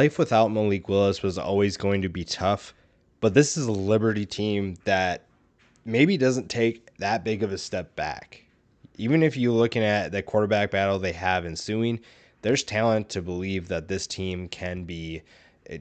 Life without Malik Willis was always going to be tough, but this is a Liberty team that maybe doesn't take that big of a step back. Even if you're looking at the quarterback battle they have ensuing, there's talent to believe that this team can be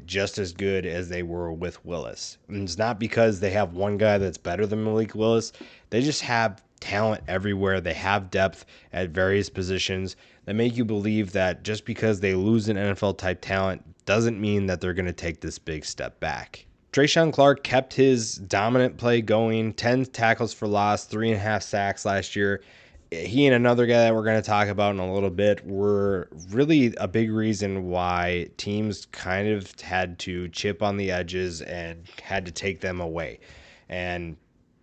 just as good as they were with Willis. And it's not because they have one guy that's better than Malik Willis. They just have talent everywhere. They have depth at various positions that make you believe that just because they lose an NFL type talent doesn't mean that they're going to take this big step back. Tre'Shaun Clark kept his dominant play going, 10 tackles for loss, 3.5 sacks last year. He and another guy that we're going to talk about in a little bit were really a big reason why teams kind of had to chip on the edges and had to take them away. And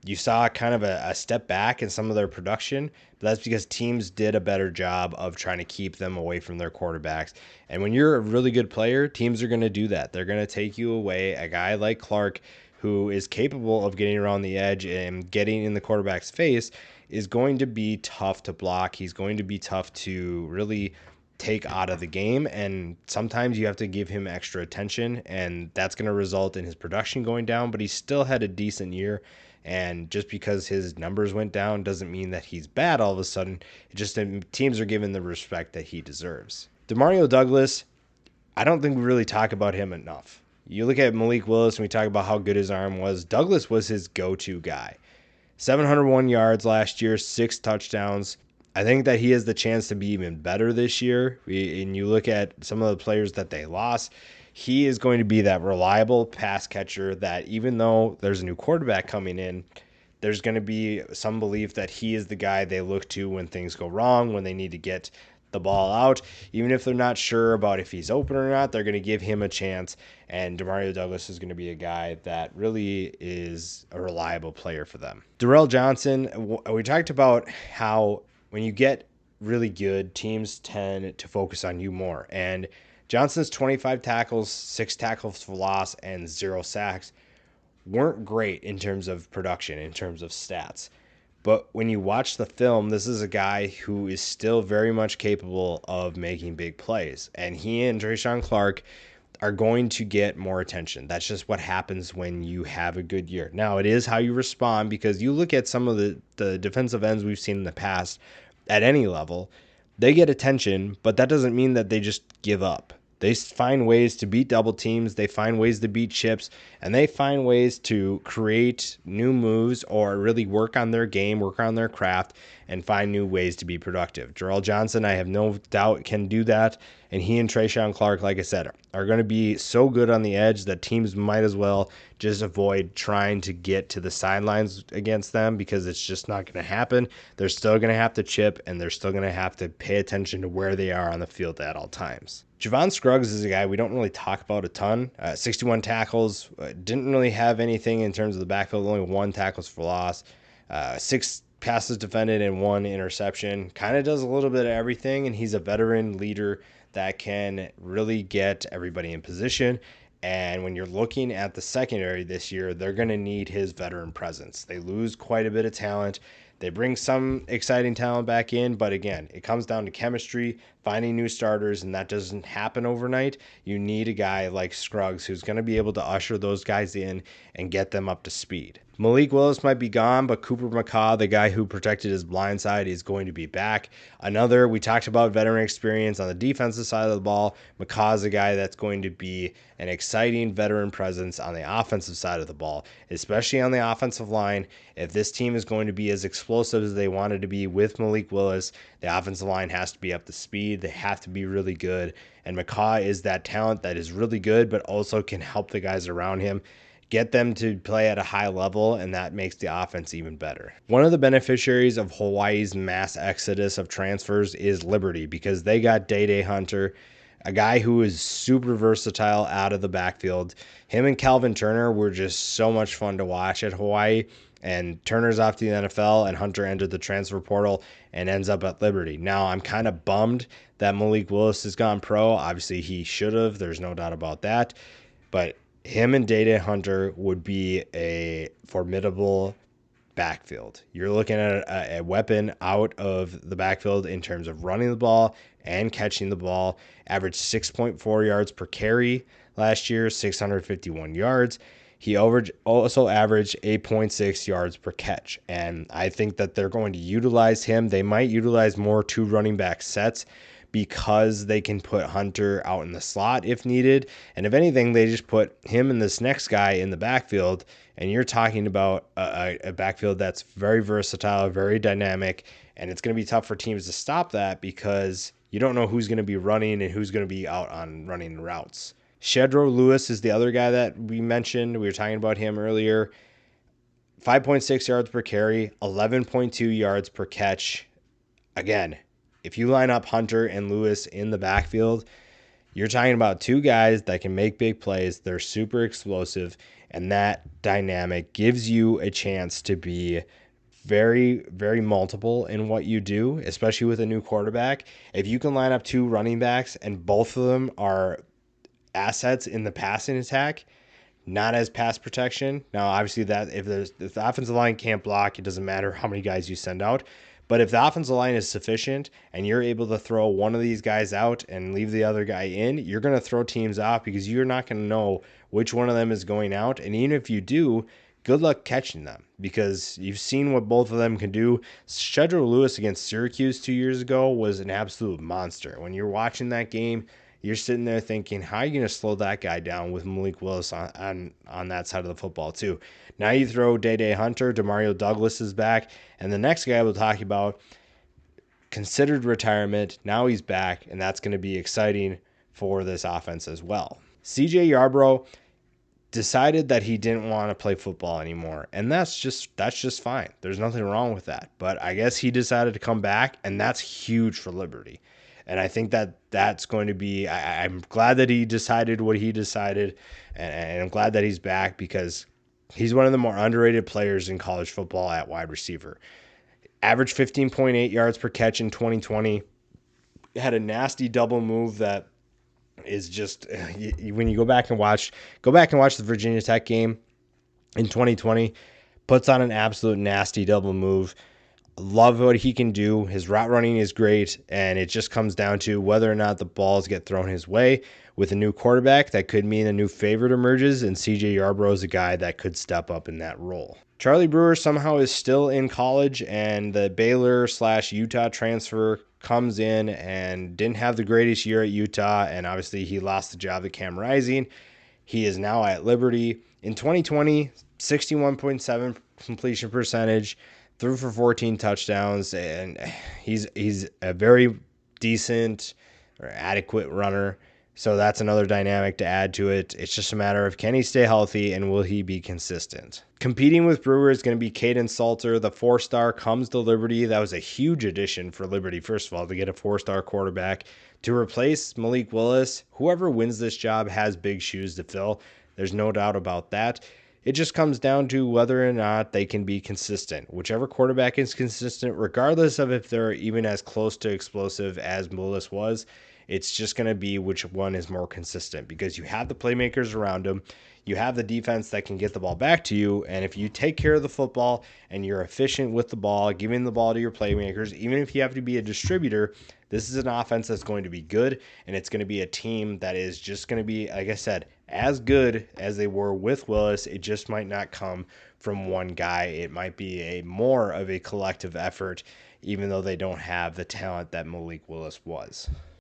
you saw kind of a step back in some of their production, but that's because teams did a better job of trying to keep them away from their quarterbacks. And when you're a really good player, teams are going to do that. They're going to take you away. A guy like Clark, who is capable of getting around the edge and getting in the quarterback's face, is going to be tough to block. He's going to be tough to really take out of the game, and sometimes you have to give him extra attention, and that's going to result in his production going down, but he still had a decent year. And just because his numbers went down doesn't mean that he's bad all of a sudden. It just teams are given the respect that he deserves. DeMario Douglas, I don't think we really talk about him enough. You look at Malik Willis and we talk about how good his arm was. Douglas was his go-to guy. 701 yards last year, 6 touchdowns. I think that he has the chance to be even better this year. And you look at some of the players that they lost, he is going to be that reliable pass catcher that even though there's a new quarterback coming in, there's going to be some belief that he is the guy they look to when things go wrong, when they need to get the ball out. Even if they're not sure about if he's open or not, they're going to give him a chance. And DeMario Douglas is going to be a guy that really is a reliable player for them. Durrell Johnson, we talked about how when you get really good, teams tend to focus on you more. And Johnson's 25 tackles, 6 tackles for loss, and 0 sacks weren't great in terms of production, in terms of stats. But when you watch the film, this is a guy who is still very much capable of making big plays. And he and Tre'Shaun Clark are going to get more attention. That's just what happens when you have a good year. Now, it is how you respond, because you look at some of the defensive ends we've seen in the past at any level, they get attention, but that doesn't mean that they just give up. They find ways to beat double teams, they find ways to beat chips, and they find ways to create new moves or really work on their game, work on their craft, and find new ways to be productive. Durrell Johnson, I have no doubt, can do that, and he and Tre'Shaun Clark, like I said, are going to be so good on the edge that teams might as well just avoid trying to get to the sidelines against them, because it's just not going to happen. They're still going to have to chip, and they're still going to have to pay attention to where they are on the field at all times. Javon Scruggs is a guy we don't really talk about a ton. 61 tackles, didn't really have anything in terms of the backfield, only 1 tackles for loss, 6 passes defended and 1 interception. Kind of does a little bit of everything, and he's a veteran leader that can really get everybody in position. And when you're looking at the secondary this year, they're going to need his veteran presence. They lose quite a bit of talent. They bring some exciting talent back in, but again, it comes down to chemistry, finding new starters, and that doesn't happen overnight. You need a guy like Scruggs who's going to be able to usher those guys in and get them up to speed. Malik Willis might be gone, but Cooper McCaw, the guy who protected his blind side, is going to be back. We talked about veteran experience on the defensive side of the ball. McCaw is a guy that's going to be an exciting veteran presence on the offensive side of the ball, especially on the offensive line. If this team is going to be as explosive as they wanted to be with Malik Willis, the offensive line has to be up to speed. They have to be really good. And McCaw is that talent that is really good, but also can help the guys around him get them to play at a high level, and that makes the offense even better. One of the beneficiaries of Hawaii's mass exodus of transfers is Liberty, because they got Day Hunter, a guy who is super versatile out of the backfield. Him and Calvin Turner were just so much fun to watch at Hawaii, and Turner's off to the NFL, and Hunter entered the transfer portal and ends up at Liberty. Now, I'm kind of bummed that Malik Willis has gone pro. Obviously, he should have. There's no doubt about that. But him and Day Hunter would be a formidable backfield. You're looking at a weapon out of the backfield in terms of running the ball and catching the ball. Averaged 6.4 yards per carry last year, 651 yards. He also averaged 8.6 yards per catch. And I think that they're going to utilize him. They might utilize more two running back sets because they can put Hunter out in the slot if needed. And if anything, they just put him and this next guy in the backfield. And you're talking about a backfield that's very versatile, very dynamic. And it's going to be tough for teams to stop that because you don't know who's going to be running and who's going to be out on running routes. Shedro Lewis is the other guy that we mentioned. We were talking about him earlier. 5.6 yards per carry, 11.2 yards per catch. Again, if you line up Hunter and Lewis in the backfield, you're talking about two guys that can make big plays. They're super explosive, and that dynamic gives you a chance to be very, very multiple in what you do, especially with a new quarterback. If you can line up two running backs and both of them are assets in the passing attack, not as pass protection. Now, obviously, that if the offensive line can't block, it doesn't matter how many guys you send out. But if the offensive line is sufficient and you're able to throw one of these guys out and leave the other guy in, you're going to throw teams off because you're not going to know which one of them is going out. And even if you do, good luck catching them because you've seen what both of them can do. Shedro Lewis against Syracuse 2 years ago was an absolute monster. When you're watching that game, you're sitting there thinking, how are you going to slow that guy down with Malik Willis on that side of the football too? Now you throw Day Hunter, DeMario Douglas is back, and the next guy we'll talk about considered retirement. Now he's back, and that's going to be exciting for this offense as well. CJ Yarbrough decided that he didn't want to play football anymore, and that's just fine. There's nothing wrong with that. But I guess he decided to come back, and that's huge for Liberty. And I think that that's going to be, I'm glad that he decided what he decided, and I'm glad that he's back because he's one of the more underrated players in college football at wide receiver. Averaged 15.8 yards per catch in 2020. Had a nasty double move that is just, when you go back and watch the Virginia Tech game in 2020, puts on an absolute nasty double move. Love what he can do. His route running is great, and it just comes down to whether or not the balls get thrown his way. With a new quarterback, that could mean a new favorite emerges, and CJ Yarbrough is a guy that could step up in that role. Charlie Brewer somehow is still in college, and the Baylor/Utah transfer comes in and didn't have the greatest year at Utah, and obviously he lost the job to Cam Rising. He is now at Liberty. In 2020, 61.7 completion percentage, threw for 14 touchdowns, and he's a very decent or adequate runner. So that's another dynamic to add to it. It's just a matter of can he stay healthy and will he be consistent? Competing with Brewer is going to be Caden Salter. The 4-star comes to Liberty. That was a huge addition for Liberty, first of all, to get a 4-star quarterback. To replace Malik Willis, whoever wins this job has big shoes to fill. There's no doubt about that. It just comes down to whether or not they can be consistent. Whichever quarterback is consistent, regardless of if they're even as close to explosive as Willis was, it's just going to be which one is more consistent because you have the playmakers around them. You have the defense that can get the ball back to you, and if you take care of the football and you're efficient with the ball, giving the ball to your playmakers, even if you have to be a distributor, this is an offense that's going to be good, and it's going to be a team that is just going to be, like I said, as good as they were with Willis. It just might not come from one guy. It might be a more of a collective effort, even though they don't have the talent that Malik Willis was.